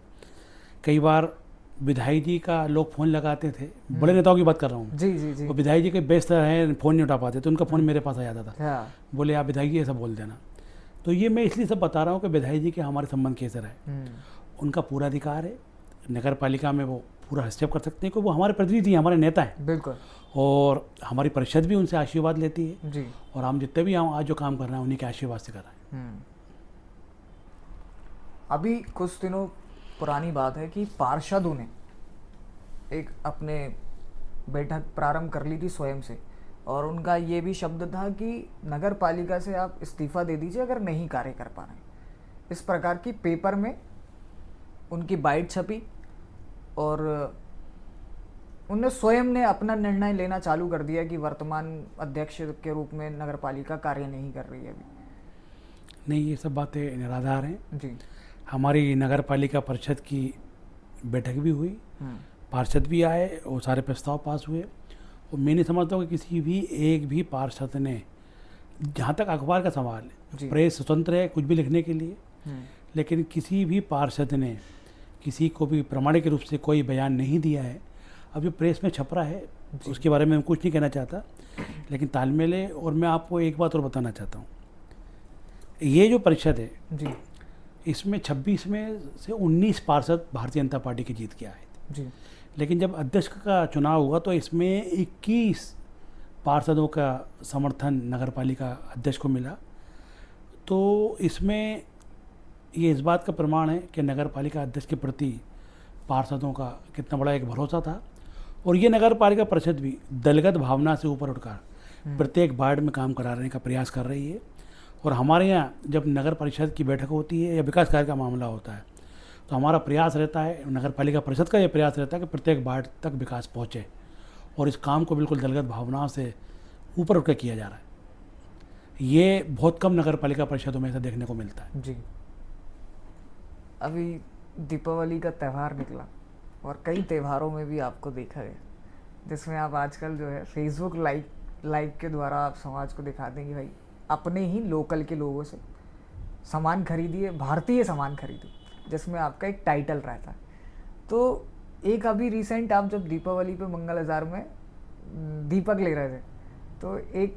कई बार विधायक जी का लोग फ़ोन लगाते थे, बड़े नेताओं की बात कर रहा हूँ, जी जी जी। और विधायक जी के व्यस्त हैं, फ़ोन नहीं उठा पाते, तो उनका फ़ोन मेरे पास आ जाता था। हाँ। बोले आप विधायक जी ऐसा बोल देना। तो ये मैं इसलिए सब बता रहा हूँ कि विधायक जी के हमारे संबंध कैसे रहे। उनका पूरा अधिकार है, नगर पालिका में वो पूरा हस्तक्षेप कर सकते हैं, क्योंकि वो हमारे प्रतिनिधि हैं, हमारे नेता हैं। बिल्कुल। और हमारी परिषद भी उनसे आशीर्वाद लेती है जी। और हम जितने भी हम आज जो काम कर रहे हैं उन्हीं के आशीर्वाद से कर रहे हैं। अभी कुछ दिनों पुरानी बात है कि पार्षदों ने एक अपने बैठक प्रारंभ कर ली थी स्वयं से, और उनका ये भी शब्द था कि नगर पालिका से आप इस्तीफा दे दीजिए अगर नहीं कार्य कर पा रहे। इस प्रकार की पेपर में उनकी बाइट छपी और उनने स्वयं ने अपना निर्णय लेना चालू कर दिया कि वर्तमान अध्यक्ष के रूप में नगर पालिका कार्य नहीं कर रही है अभी। नहीं, ये सब बातें निराधार हैं। जी। हमारी नगर पालिका परिषद की बैठक भी हुई, पार्षद भी आए और सारे प्रस्ताव पास हुए। और मैं नहीं समझता हूँ कि किसी भी एक भी पार्षद ने, जहाँ तक अखबार का सवाल है, प्रेस स्वतंत्र है कुछ भी लिखने के लिए, लेकिन किसी भी पार्षद ने किसी को भी प्रामाणिक रूप से कोई बयान नहीं दिया है। अब जो प्रेस में छप रहा है उसके बारे में मैं कुछ नहीं कहना चाहता, लेकिन तालमेल है। और मैं आपको एक बात और बताना चाहता हूँ, ये जो परिषद है जी, इसमें 26 में से 19 पार्षद भारतीय जनता पार्टी के जीत के आए थे जी। लेकिन जब अध्यक्ष का चुनाव हुआ तो इसमें 21 पार्षदों का समर्थन नगर पालिका अध्यक्ष को मिला। तो इसमें ये इस बात का प्रमाण है कि नगर पालिका अध्यक्ष के प्रति पार्षदों का कितना बड़ा एक भरोसा था। और ये नगर पालिका परिषद भी दलगत भावना से ऊपर उठकर प्रत्येक वार्ड में काम कराने का प्रयास कर रही है। और हमारे यहाँ जब नगर परिषद की बैठक होती है या विकास कार्य का मामला होता है तो हमारा प्रयास रहता है, नगर पालिका परिषद का ये प्रयास रहता है कि प्रत्येक वार्ड तक विकास पहुँचे, और इस काम को बिल्कुल दलगत भावनाओं से ऊपर उठकर किया जा रहा है। ये बहुत कम नगर पालिका परिषदों में ऐसा देखने को मिलता है। जी। अभी दीपावली का त्यौहार निकला और कई त्योहारों में भी आपको देखा गया, जिसमें आप आजकल जो है फेसबुक लाइव के द्वारा आप समाज को दिखाते हैं कि भाई अपने ही लोकल के लोगों से सामान खरीदिए, भारतीय सामान खरीदिए, जिसमें आपका एक टाइटल रहता है। तो एक अभी रिसेंट आप जब दीपावली पे मंगल बाजार में दीपक ले रहे थे तो एक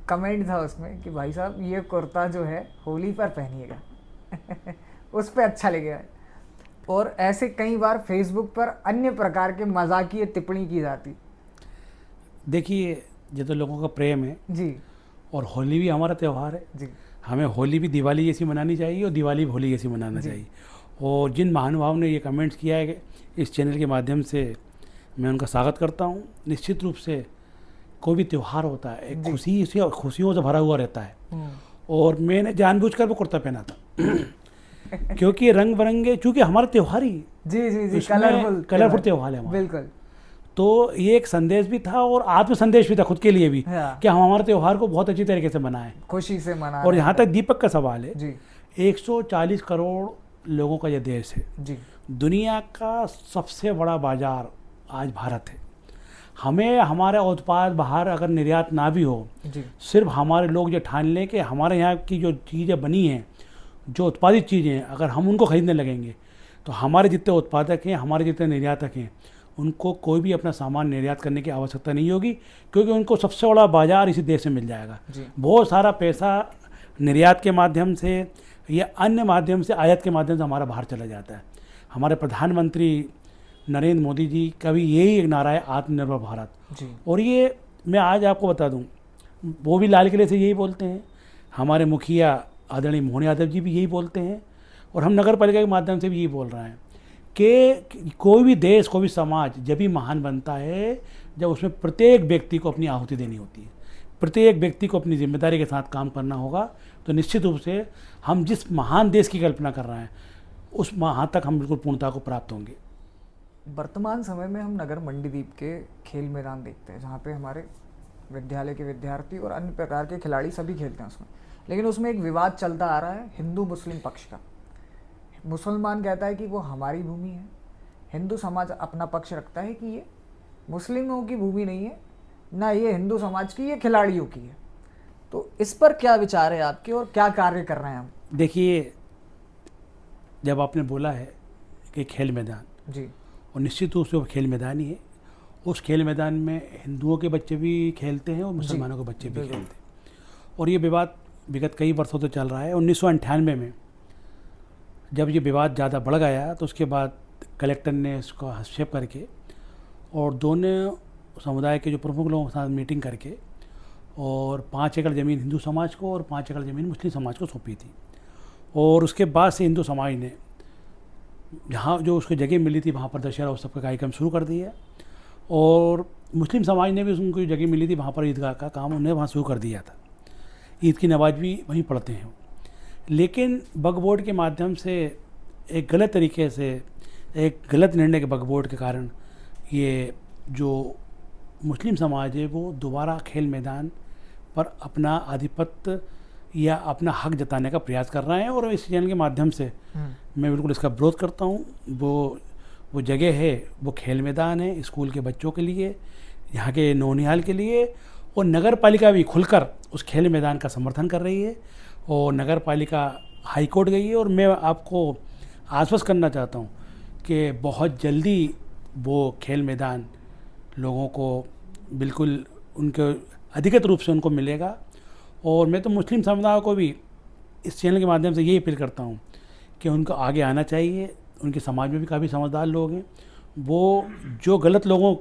कमेंट था उसमें कि भाई साहब ये कुर्ता जो है होली पर पहनिएगा उस पर अच्छा लगेगा। और ऐसे कई बार फेसबुक पर अन्य प्रकार के मजाकिया टिप्पणी की जाती। देखिए, ये तो लोगों का प्रेम है जी, और होली भी हमारा त्यौहार है जी, हमें होली भी दिवाली जैसी मनानी चाहिए और दिवाली भी होली जैसी मनाना चाहिए। और जिन महानुभाव ने ये कमेंट्स किया है इस चैनल के माध्यम से मैं उनका स्वागत करता हूँ। निश्चित रूप से कोई भी त्यौहार होता है एक खुशियों से भरा हुआ रहता है, और मैंने जानबूझकर वो कुर्ता पहना था क्योंकि रंग बिरंगे, चूँकि हमारा त्यौहार ही जी जी जी, कलरफुल त्यौहार है हमारा। बिल्कुल। तो ये एक संदेश भी था और आत्म संदेश भी था खुद के लिए भी कि हम हमारे त्यौहार को बहुत अच्छी तरीके से मनाएं, खुशी से मनाएं। और यहाँ तक दीपक का सवाल है जी, 140 करोड़ लोगों का ये देश है जी, दुनिया का सबसे बड़ा बाजार आज भारत है। हमें हमारा उत्पाद बाहर अगर निर्यात ना भी हो, जी, सिर्फ हमारे लोग जो ठान लें कि हमारे यहाँ की जो चीज़ें बनी हैं, जो उत्पादित चीज़ें हैं, अगर हम उनको खरीदने लगेंगे तो हमारे जितने उत्पादक हैं, हमारे जितने निर्यातक हैं, उनको कोई भी अपना सामान निर्यात करने की आवश्यकता नहीं होगी, क्योंकि उनको सबसे बड़ा बाजार इसी देश में मिल जाएगा। बहुत सारा पैसा निर्यात के माध्यम से या अन्य माध्यम से, आयात के माध्यम से हमारा बाहर चला जाता है। हमारे प्रधानमंत्री नरेंद्र मोदी जी का भी यही एक नारा है, आत्मनिर्भर भारत जी। और ये मैं आज आपको बता दूं, वो भी लाल किले से यही बोलते हैं, हमारे मुखिया आदरणीय मोहन यादव जी भी यही बोलते हैं, और हम नगर पालिका के माध्यम से भी यही बोल रहे हैं कि कोई भी देश, कोई भी समाज जब भी महान बनता है जब उसमें प्रत्येक व्यक्ति को अपनी आहुति देनी होती है, प्रत्येक व्यक्ति को अपनी जिम्मेदारी के साथ काम करना होगा। तो निश्चित रूप से हम जिस महान देश की कल्पना कर रहे हैं उस वहाँ तक हम बिल्कुल पूर्णता को प्राप्त होंगे। वर्तमान समय में हम नगर मंडीदीप के खेल मैदान देखते हैं, जहाँ पे हमारे विद्यालय के विद्यार्थी और अन्य प्रकार के खिलाड़ी सभी खेलते हैं उसमें, लेकिन उसमें एक विवाद चलता आ रहा है हिंदू मुस्लिम पक्ष का। मुसलमान कहता है कि वो हमारी भूमि है, हिंदू समाज अपना पक्ष रखता है कि ये मुस्लिमों की भूमि नहीं है, ना ये हिंदू समाज की, ये खिलाड़ियों की है। तो इस पर क्या विचार है आपके और क्या कार्य कर रहे हैं हम? देखिए, जब आपने बोला है कि खेल मैदान, जी, और निश्चित रूप से वो खेल मैदान ही है। उस खेल मैदान में हिंदुओं के बच्चे भी खेलते हैं और मुसलमानों के बच्चे भी खेलते हैं। और ये विवाद विगत कई वर्षों से चल रहा है। 1998 में जब ये विवाद ज़्यादा बढ़ गया तो उसके बाद कलेक्टर ने इसको हस्तक्षेप करके और दोनों समुदाय के जो प्रमुख लोगों के साथ मीटिंग करके और 5 एकड़ ज़मीन हिंदू समाज को और 5 एकड़ ज़मीन मुस्लिम समाज को सौंपी थी। और उसके बाद से हिंदू समाज ने जहाँ जो उसको जगह मिली थी वहाँ पर दशहरा उत्सव का कार्यक्रम शुरू कर दिया, और मुस्लिम समाज ने भी उनको जगह मिली थी वहाँ पर ईदगाह का काम उन्हें वहाँ शुरू कर दिया था। ईद की नमाज भी वहीं पढ़ते हैं। लेकिन वक्फ बोर्ड के माध्यम से एक गलत तरीके से, एक गलत निर्णय के वक्फ बोर्ड के कारण ये जो मुस्लिम समाज है वो दोबारा खेल मैदान पर अपना आधिपत्य या अपना हक जताने का प्रयास कर रहे हैं। और इस चैनल के माध्यम से मैं बिल्कुल इसका विरोध करता हूँ। वो जगह है, वो खेल मैदान है स्कूल के बच्चों के लिए, यहाँ के नौनिहाल के लिए, और नगर पालिका भी खुलकर उस खेल मैदान का समर्थन कर रही है। और नगर पालिका हाई कोर्ट गई है। और मैं आपको आश्वस्त करना चाहता हूँ कि बहुत जल्दी वो खेल मैदान लोगों को बिल्कुल उनके अधिकृत रूप से उनको मिलेगा। और मैं तो मुस्लिम समुदाय को भी इस चैनल के माध्यम से यही अपील करता हूँ कि उनको आगे आना चाहिए। उनके समाज में भी काफ़ी समझदार लोग हैं, वो जो गलत लोगों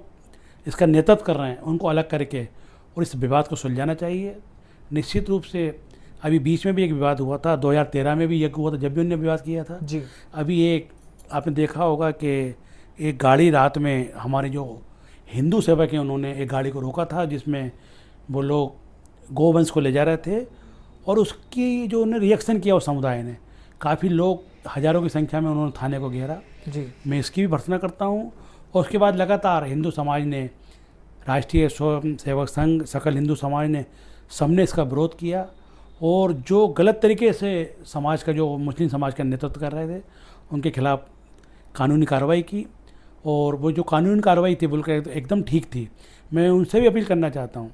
इसका नेतृत्व कर रहे हैं उनको अलग करके और इस विवाद को सुलझाना चाहिए। निश्चित रूप से अभी बीच में भी एक विवाद हुआ था, 2013 में भी एक हुआ था जब भी उन्होंने विवाद किया था जी। अभी एक आपने देखा होगा कि एक गाड़ी रात में हमारे जो हिंदू सेवक हैं उन्होंने एक गाड़ी को रोका था जिसमें वो लोग गोवंश को ले जा रहे थे, और उसकी जो उन्होंने रिएक्शन किया उस समुदाय ने, काफ़ी लोग हज़ारों की संख्या में उन्होंने थाने को घेरा। जी, मैं इसकी भी भर्त्सना करता हूँ। और उसके बाद लगातार हिंदू समाज ने, राष्ट्रीय स्वयं सेवक संघ, सकल हिंदू समाज ने, सबने इसका विरोध किया। और जो गलत तरीके से समाज का, जो मुस्लिम समाज का नेतृत्व कर रहे थे, उनके खिलाफ कानूनी कार्रवाई की। और वो जो कानूनी कार्रवाई थी बिल्कुल एकदम ठीक थी। मैं उनसे भी अपील करना चाहता हूँ,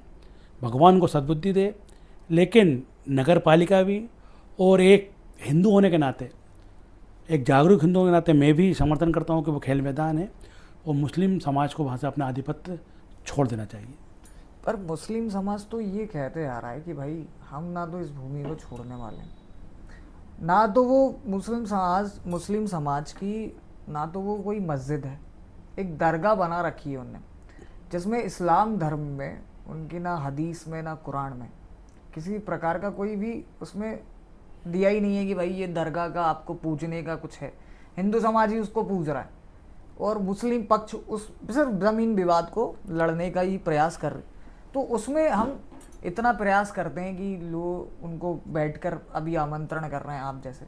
भगवान को सद्बुद्धि दे, लेकिन नगर पालिका भी, और एक हिंदू होने के नाते, एक जागरूक हिंदू होने के नाते मैं भी समर्थन करता हूँ कि वो खेल मैदान है और मुस्लिम समाज को वहाँ से अपना आधिपत्य छोड़ देना चाहिए। पर मुस्लिम समाज तो ये कहते आ रहा है कि भाई हम ना तो इस भूमि को छोड़ने वाले हैं, ना तो वो मुस्लिम समाज की, ना तो वो कोई मस्जिद है, एक दरगाह बना रखी है उनने, जिसमें इस्लाम धर्म में उनकी ना हदीस में ना कुरान में किसी प्रकार का कोई भी उसमें दिया ही नहीं है कि भाई ये दरगाह का आपको पूजने का कुछ है। हिंदू समाज ही उसको पूज रहा है और मुस्लिम पक्ष उस सिर्फ ज़मीन विवाद को लड़ने का ही प्रयास कर रहे। तो उसमें हम इतना प्रयास करते हैं कि लोग उनको बैठकर अभी आमंत्रण कर रहे हैं आप जैसे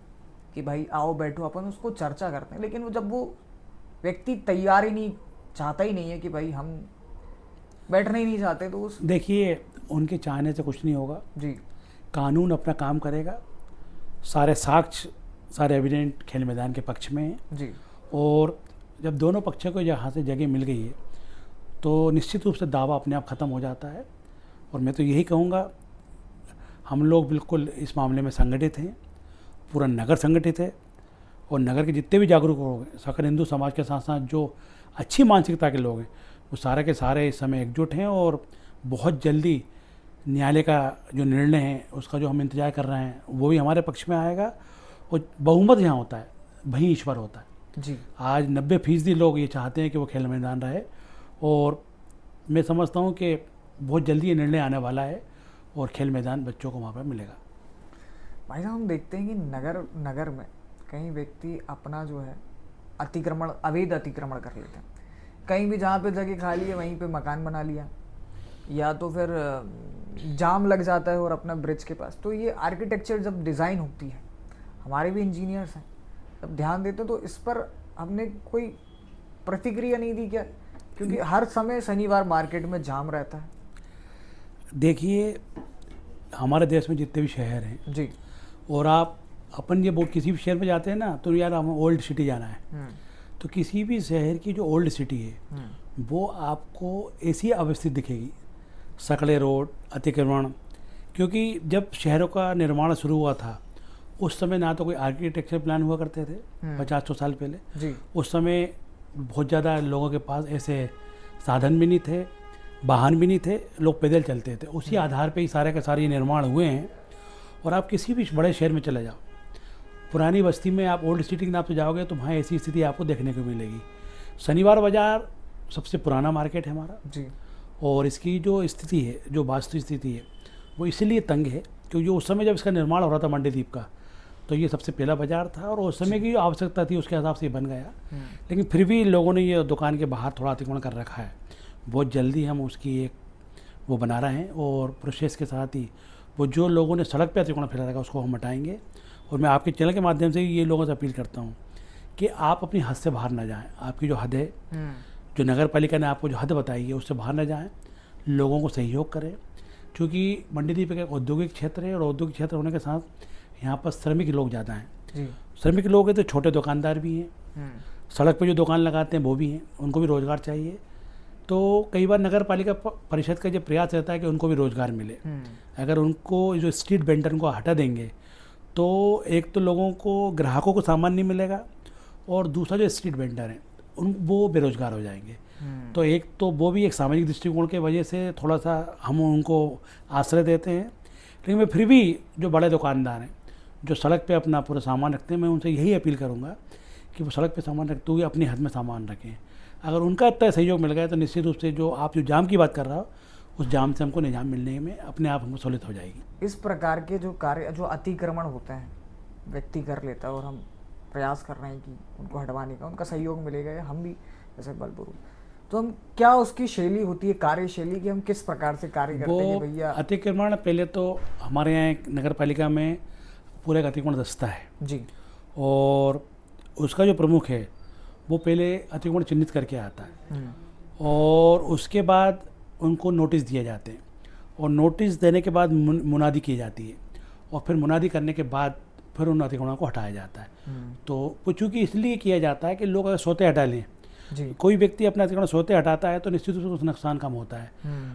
कि भाई आओ बैठो, अपन उसको चर्चा करते हैं, लेकिन वो जब वो व्यक्ति तैयार ही नहीं, चाहता ही नहीं है कि भाई हम बैठना ही नहीं चाहते, तो उस देखिए उनके चाहने से कुछ नहीं होगा जी, कानून अपना काम करेगा। सारे साक्ष्य, सारे एविडेंट खेल मैदान के पक्ष में हैं जी, और जब दोनों पक्षों को यहाँ से जगह मिल गई है तो निश्चित रूप से दावा अपने आप ख़त्म हो जाता है। और मैं तो यही कहूँगा, हम लोग बिल्कुल इस मामले में संगठित हैं, पूरा नगर संगठित है, और नगर के जितने भी जागरूक लोग हैं, सकल हिंदू समाज के साथ साथ जो अच्छी मानसिकता के लोग हैं, वो सारे के सारे इस समय एकजुट हैं। और बहुत जल्दी न्यायालय का जो निर्णय है उसका जो हम इंतजार कर रहे हैं वो भी हमारे पक्ष में आएगा। और बहुमत यहाँ होता है, वहीं ईश्वर होता है जी। आज 90% लोग ये चाहते हैं कि वो खेल मैदान रहे, और मैं समझता हूँ कि बहुत जल्दी ये निर्णय आने वाला है और खेल मैदान बच्चों को वहाँ पर मिलेगा। भाई साहब हम देखते हैं कि नगर में कई व्यक्ति अपना जो है अतिक्रमण, अवैध अतिक्रमण कर लेते हैं। कहीं भी जहाँ पे जगह खाली है वहीं पे मकान बना लिया, या तो फिर जाम लग जाता है और अपना ब्रिज के पास। तो ये आर्किटेक्चर जब डिज़ाइन होती है, हमारे भी इंजीनियर्स हैं, जब ध्यान देते तो इस पर हमने कोई प्रतिक्रिया नहीं दी क्या? क्योंकि हर समय शनिवार मार्केट में जाम रहता है। देखिए हमारे देश में जितने भी शहर हैं जी, और आप अपन ये बहुत किसी भी शहर में जाते हैं ना, तो यार हम ओल्ड सिटी जाना है, तो किसी भी शहर की जो ओल्ड सिटी है वो आपको ऐसी अवस्थित दिखेगी, सकड़े रोड, अतिक्रमण। क्योंकि जब शहरों का निर्माण शुरू हुआ था उस समय ना तो कोई आर्किटेक्चर प्लान हुआ करते थे 50-100 साल पहले जी। उस समय बहुत ज़्यादा लोगों के पास ऐसे साधन भी नहीं थे, वाहन भी नहीं थे, लोग पैदल चलते थे। उसी आधार पे ही सारे के सारे निर्माण हुए हैं। और आप किसी भी बड़े शहर में चले जाओ, पुरानी बस्ती में आप ओल्ड सिटी के नाम से जाओगे तो वहाँ ऐसी स्थिति आपको देखने को मिलेगी। शनिवार बाज़ार सबसे पुराना मार्केट है हमारा जी। और इसकी जो स्थिति है, जो वास्तु स्थिति है, वो इसलिए तंग है क्योंकि उस समय जब इसका निर्माण हो रहा था मंडीदीप का, तो ये सबसे पहला बाज़ार था और उस समय की आवश्यकता थी उसके हिसाब से ये बन गया। लेकिन फिर भी लोगों ने ये दुकान के बाहर थोड़ा अतिक्रमण कर रखा है। बहुत जल्दी हम उसकी एक वो बना रहे हैं और प्रोसेस के साथ ही वो जो लोगों ने सड़क पे अतिक्रमण फैला रखा उसको हम हटाएंगे। और मैं आपके चैनल के माध्यम से ये लोगों से अपील करता हूँ कि आप अपनी हद से बाहर ना जाएं। आपकी जो हद है, जो नगर पालिका ने आपको जो हद बताई है उससे बाहर ना जाएं, लोगों को सहयोग करें। क्योंकि मंडीदीप एक औद्योगिक क्षेत्र है और औद्योगिक क्षेत्र होने के साथ यहाँ पर श्रमिक लोग ज़्यादा हैं जी। श्रमिक लोग हैं तो छोटे दुकानदार भी हैं, सड़क पर जो दुकान लगाते हैं वो भी हैं, उनको भी रोज़गार चाहिए। तो कई बार नगर पालिका परिषद का जो प्रयास रहता है कि उनको भी रोज़गार मिले। अगर उनको जो स्ट्रीट वेंडर को हटा देंगे तो एक तो लोगों को, ग्राहकों को सामान नहीं मिलेगा और दूसरा जो स्ट्रीट वेंडर हैं वो बेरोजगार हो जाएंगे। तो एक तो वो भी एक सामाजिक दृष्टिकोण के वजह से थोड़ा सा हम उनको आश्रय देते हैं। लेकिन मैं फिर भी जो बड़े दुकानदार हैं जो सड़क पे अपना पूरा सामान रखते हैं, मैं उनसे यही अपील करूँगा कि वो सड़क पे सामान रखते हुए अपनी हद में सामान रखें। अगर उनका इतना सहयोग मिल गया तो निश्चित रूप से जो आप जो जाम की बात कर रहा हो उस जाम से हमको निजाम मिलने में अपने आप हमको सहूलियत हो जाएगी। इस प्रकार के जो कार्य, जो अतिक्रमण होते हैं, व्यक्ति कर लेता है और हम प्रयास कर रहे हैं कि उनको हटवाने का, उनका सहयोग मिलेगा या हम भी जैसे बलपुर, तो हम क्या उसकी शैली होती है, कार्यशैली की, हम किस प्रकार से कार्य करते हैं भैया? अतिक्रमण पहले तो हमारे यहाँ एक नगर पालिका में पूरा एक अतिक्रमण दस्ता है जी। और उसका जो प्रमुख है वो पहले अतिक्रमण चिन्हित करके आता है और उसके बाद उनको नोटिस दिए जाते हैं और नोटिस देने के बाद मुनादी की जाती है और फिर मुनादी करने के बाद फिर उन अतिक्रमणों को हटाया जाता है। तो चूँकि इसलिए किया जाता है कि लोग अगर सोते हटा लें जी। कोई व्यक्ति अपना अतिक्रमण सोते हटाता है तो निश्चित रूप से उस नुकसान कम होता है।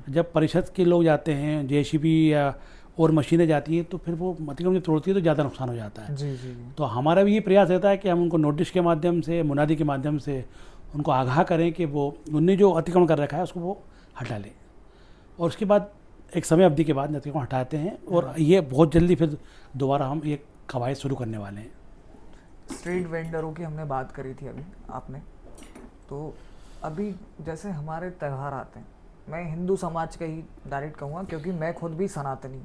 जब परिषद के लोग जाते हैं, जेसीबी या और मशीनें जाती हैं तो फिर वो अतिक्रमण तोड़ती है तो ज़्यादा नुकसान हो जाता है। जी जी। तो हमारा भी ये प्रयास रहता है कि हम उनको नोटिस के माध्यम से, मुनादी के माध्यम से उनको आगाह करें कि वो उनने जो अतिक्रमण कर रखा है उसको वो हटा लें और उसके बाद एक समय अवधि के बाद अतिक्रमण हटाते हैं और ये बहुत जल्दी फिर दोबारा हम ये कवायद शुरू करने वाले हैं। स्ट्रीट वेंडरों की हमने बात करी थी अभी आपने, तो अभी जैसे हमारे त्यौहार आते हैं, मैं हिंदू समाज का ही डायरेक्ट कहूँगा क्योंकि मैं खुद भी सनातनी।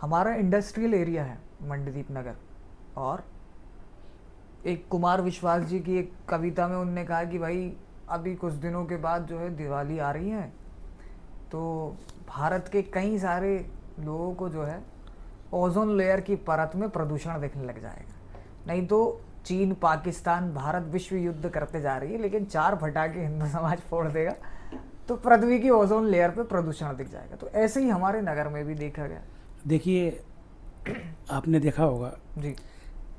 हमारा इंडस्ट्रियल एरिया है मंडीदीप नगर और एक कुमार विश्वास जी की एक कविता में उनने कहा कि भाई अभी कुछ दिनों के बाद जो है दिवाली आ रही है तो भारत के कई सारे लोगों को जो है ओजोन लेयर की परत में प्रदूषण दिखने लग जाएगा। नहीं तो चीन, पाकिस्तान, भारत विश्व युद्ध करते जा रही है लेकिन 4 फटाके हिंदू समाज फोड़ देगा तो पृथ्वी की ओजोन लेयर पे प्रदूषण दिख जाएगा। तो ऐसे ही हमारे नगर में भी देखा गया। देखिए, आपने देखा होगा जी,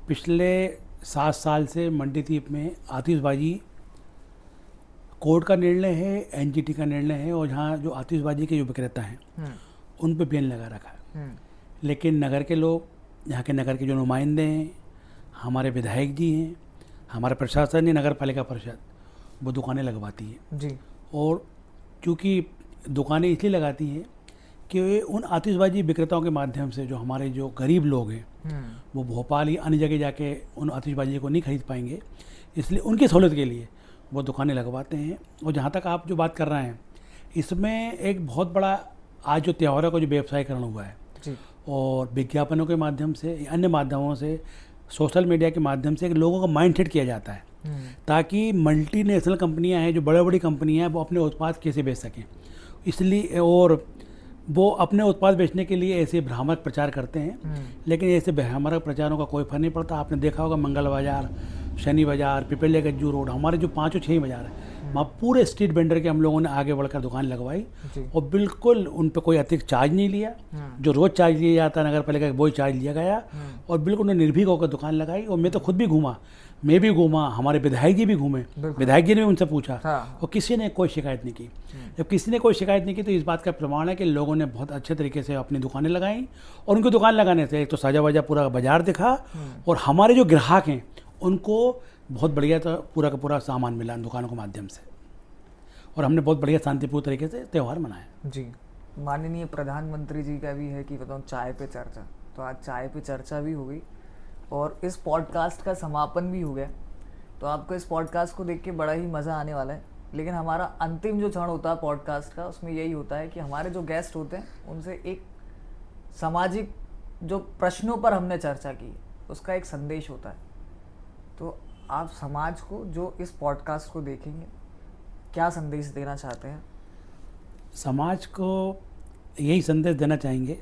पिछले 7 साल से मंडीदीप में आतिशबाजी कोर्ट का निर्णय है, एनजीटी का निर्णय है और यहाँ जो आतिशबाजी के जो विक्रेता हैं उन पे बैन लगा रखा है। लेकिन नगर के लोग, यहाँ के नगर के जो नुमाइंदे हैं, हमारे विधायक जी हैं, हमारा प्रशासन है, नगर पालिका परिषद, वो दुकानें लगवाती है जी। और क्योंकि दुकानें इसलिए लगाती हैं कि उन आतिशबाजी विक्रेताओं के माध्यम से जो हमारे जो गरीब लोग हैं वो भोपाल या अन्य जगह जाके उन आतिशबाजी को नहीं खरीद पाएंगे, इसलिए उनकी सहूलियत के लिए वो दुकानें लगवाते हैं। और जहाँ तक आप जो बात कर रहे हैं, इसमें एक बहुत बड़ा आज जो त्योहारों का जो व्यवसायीकरण हुआ है जी। और विज्ञापनों के माध्यम से, अन्य माध्यमों से, सोशल मीडिया के माध्यम से लोगों का माइंड सेट किया जाता है ताकि मल्टीनेशनल कंपनियां हैं, जो बड़ी बड़ी कंपनियां हैं, वो अपने उत्पाद कैसे बेच सकें। इसलिए और वो अपने उत्पाद बेचने के लिए ऐसे भ्रामक प्रचार करते हैं। लेकिन ऐसे भ्रामक प्रचारों का कोई फर्क नहीं पड़ता। आपने देखा होगा मंगल बाज़ार, शनि बाज़ार, पिपलिया गज्जू रोड, हमारे जो 5 और 6 बाज़ार हैं वहाँ पूरे स्ट्रीट वेंडर के हम लोगों ने आगे बढ़कर दुकान लगवाई जी। और बिल्कुल उन पर कोई अतिरिक्त चार्ज नहीं लिया। जो रोज़ चार्ज लिया जाता है नगर पालिका का वही चार्ज लिया गया और बिल्कुल उन्होंने निर्भीक होकर दुकान लगाई। और मैं तो खुद भी घूमा, मैं भी घूमा, हमारे विधायक जी भी घूमे, विधायक जी ने भी उनसे पूछा और किसी ने कोई शिकायत नहीं की। जब किसी ने कोई शिकायत नहीं की तो इस बात का प्रमाण है कि लोगों ने बहुत अच्छे तरीके से अपनी दुकानें लगाई और उनकी दुकान लगाने से एक तो साजा वाजा पूरा बाजार दिखा और हमारे जो ग्राहक हैं उनको बहुत बढ़िया तो पूरा का पूरा सामान मिला इन दुकानों के माध्यम से और हमने बहुत बढ़िया शांतिपूर्ण तरीके से त्यौहार मनाया। जी। माननीय प्रधानमंत्री जी का भी है कि बताऊँ चाय पे चर्चा, तो आज चाय पे चर्चा भी हो गई और इस पॉडकास्ट का समापन भी हो गया। तो आपको इस पॉडकास्ट को देख के बड़ा ही मज़ा आने वाला है। लेकिन हमारा अंतिम जो क्षण होता है पॉडकास्ट का, उसमें यही होता है कि हमारे जो गेस्ट होते हैं उनसे एक सामाजिक जो प्रश्नों पर हमने चर्चा की उसका एक संदेश होता है। तो आप समाज को जो इस पॉडकास्ट को देखेंगे क्या संदेश देना चाहते हैं? समाज को यही संदेश देना चाहेंगे,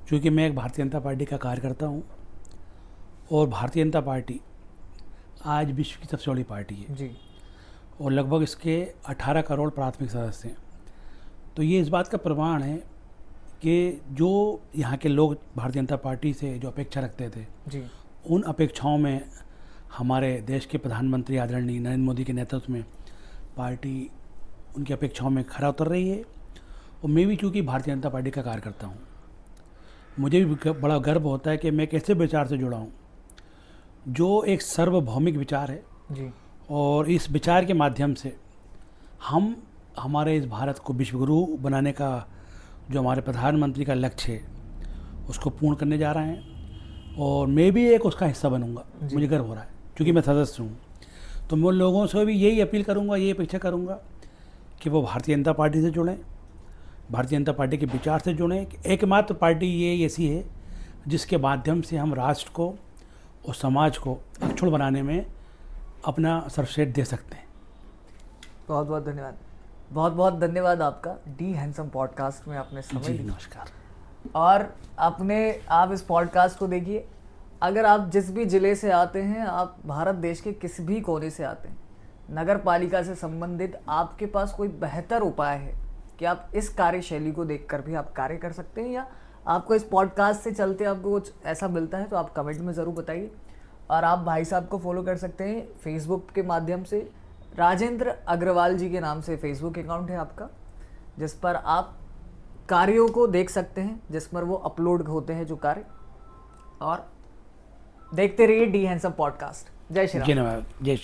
क्योंकि मैं एक भारतीय जनता पार्टी का कार्यकर्ता हूँ और भारतीय जनता पार्टी आज विश्व की सबसे बड़ी पार्टी है जी। और लगभग इसके 18 करोड़ प्राथमिक सदस्य हैं। तो ये इस बात का प्रमाण है कि जो यहाँ के लोग भारतीय जनता पार्टी से जो अपेक्षा रखते थे जी। उन अपेक्षाओं में हमारे देश के प्रधानमंत्री आदरणीय नरेंद्र मोदी के नेतृत्व में पार्टी उनकी अपेक्षाओं में खरा उतर रही है। और मैं भी चूँकि भारतीय जनता पार्टी का कार्यकर्ता हूँ, मुझे भी बड़ा गर्व होता है कि मैं एक ऐसे विचार से जुड़ा हूँ जो एक सार्वभौमिक विचार है जी। और इस विचार के माध्यम से हम हमारे इस भारत को विश्वगुरु बनाने का जो हमारे प्रधानमंत्री का लक्ष्य है उसको पूर्ण करने जा रहे हैं और मैं भी एक उसका हिस्सा बनूंगा। मुझे गर्व हो रहा है क्योंकि मैं सदस्य हूँ। तो मैं लोगों से भी यही अपील करूँगा, यही अपेक्षा करूँगा कि वो भारतीय जनता पार्टी से जुड़ें, भारतीय जनता पार्टी के विचार से जुड़ें। एकमात्र पार्टी ये ऐसी है जिसके माध्यम से हम राष्ट्र को और समाज को अक्षुण्ण बनाने में अपना सर्वश्रेष्ठ दे सकते हैं। बहुत बहुत धन्यवाद, बहुत बहुत धन्यवाद आपका डी हैंडसम पॉडकास्ट में आपने समय दिया। नमस्कार। और आप इस पॉडकास्ट को देखिए। अगर आप जिस भी ज़िले से आते हैं, आप भारत देश के किसी भी कोने से आते हैं, नगर पालिका से संबंधित आपके पास कोई बेहतर उपाय है कि आप इस कार्यशैली को देखकर भी आप कार्य कर सकते हैं, या आपको इस पॉडकास्ट से चलते आपको कुछ ऐसा मिलता है, तो आप कमेंट में ज़रूर बताइए। और आप भाई साहब को फॉलो कर सकते हैं फेसबुक के माध्यम से। राजेंद्र अग्रवाल जी के नाम से फेसबुक अकाउंट है आपका, जिस पर आप कार्यों को देख सकते हैं, जिस पर वो अपलोड होते हैं जो कार्य। और देखते रहिए डी हैंडसम पॉडकास्ट। जय श्री राम। जय